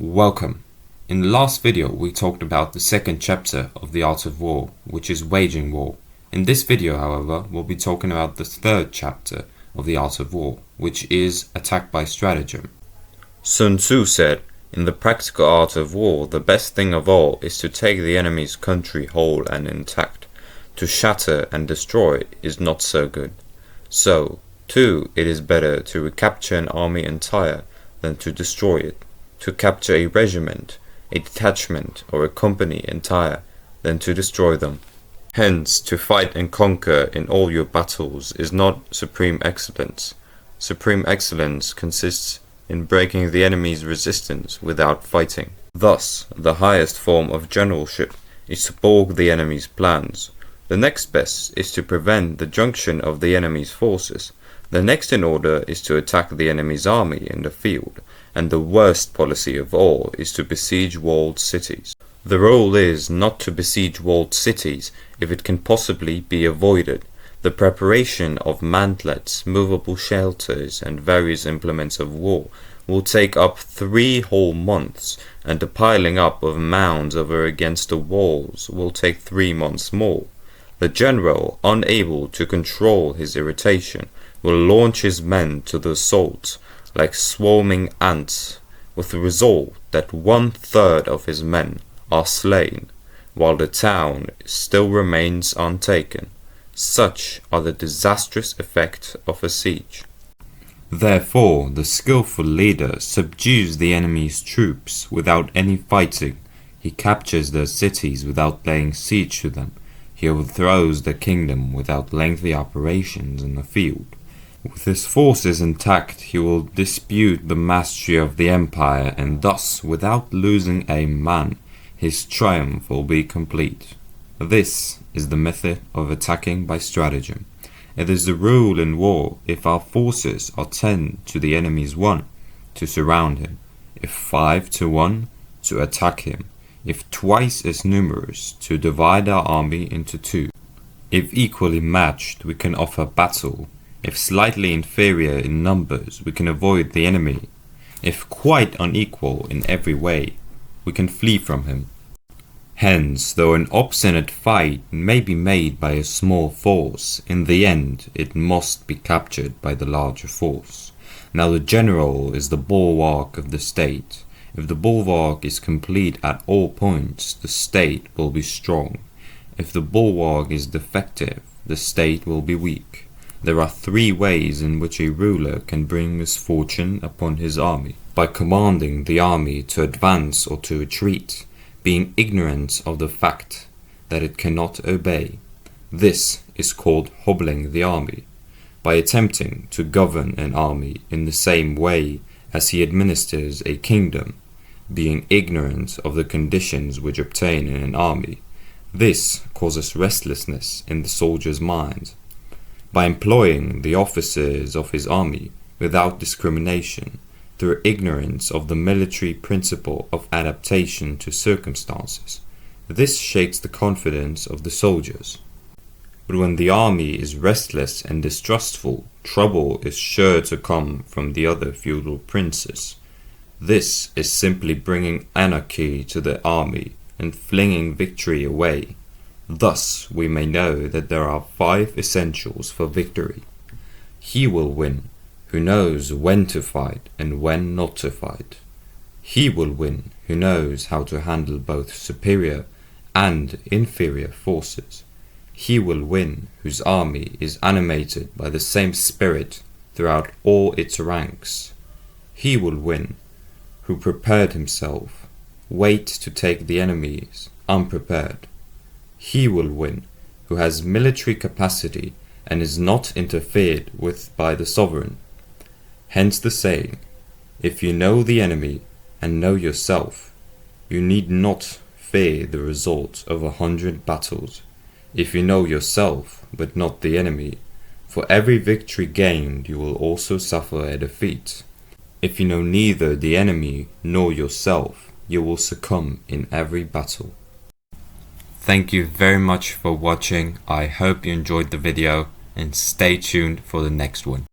Welcome. In the last video we talked about the second chapter of the art of war, which is waging war. In this video, however, we'll be talking about the third chapter of the art of war, which is attack by stratagem. Sun Tzu said, "In the practical art of war, the best thing of all is to take the enemy's country whole and intact. To shatter and destroy is not so good. So, too, it is better to recapture an army entire than to destroy it. To capture a regiment, a detachment, or a company entire, than to destroy them. Hence, to fight and conquer in all your battles is not supreme excellence. Supreme excellence consists in breaking the enemy's resistance without fighting. Thus, the highest form of generalship is to balk the enemy's plans. The next best is to prevent the junction of the enemy's forces. The next in order is to attack the enemy's army in the field, and the worst policy of all is to besiege walled cities. The rule is not to besiege walled cities if it can possibly be avoided. The preparation of mantlets, movable shelters, and various implements of war will take up 3 whole months, and the piling up of mounds over against the walls will take 3 months more. The general, unable to control his irritation, will launch his men to the assault like swarming ants, with the result that 1/3 of his men are slain, while the town still remains untaken. Such are the disastrous effects of a siege. Therefore, the skillful leader subdues the enemy's troops without any fighting. He captures their cities without laying siege to them. He overthrows the kingdom without lengthy operations in the field. With his forces intact, he will dispute the mastery of the empire, and thus, without losing a man, his triumph will be complete. This is the method of attacking by stratagem. It is the rule in war: if our forces are 10 to the enemy's 1, to surround him; if 5 to 1, to attack him; if twice as numerous, to divide our army into 2. If equally matched, we can offer battle. If slightly inferior in numbers, we can avoid the enemy. If quite unequal in every way, we can flee from him. Hence, though an obstinate fight may be made by a small force, in the end it must be captured by the larger force. Now the general is the bulwark of the state. If the bulwark is complete at all points, the state will be strong. If the bulwark is defective, the state will be weak. There are 3 ways in which a ruler can bring misfortune upon his army: by commanding the army to advance or to retreat, being ignorant of the fact that it cannot obey. This is called hobbling the army; by attempting to govern an army in the same way as he administers a kingdom, being ignorant of the conditions which obtain in an army. This causes restlessness in the soldier's mind. By employing the officers of his army without discrimination, through ignorance of the military principle of adaptation to circumstances. This shakes the confidence of the soldiers. But when the army is restless and distrustful, trouble is sure to come from the other feudal princes. This is simply bringing anarchy to the army and flinging victory away. Thus we may know that there are 5 essentials for victory. He will win who knows when to fight and when not to fight. He will win who knows how to handle both superior and inferior forces. He will win whose army is animated by the same spirit throughout all its ranks. He will win who prepared himself, wait to take the enemies unprepared. He will win who has military capacity and is not interfered with by the sovereign. Hence the saying, if you know the enemy and know yourself, you need not fear the result of 100 battles. If you know yourself but not the enemy, for every victory gained you will also suffer a defeat. If you know neither the enemy nor yourself, you will succumb in every battle. Thank you very much for watching. I hope you enjoyed the video, and stay tuned for the next one.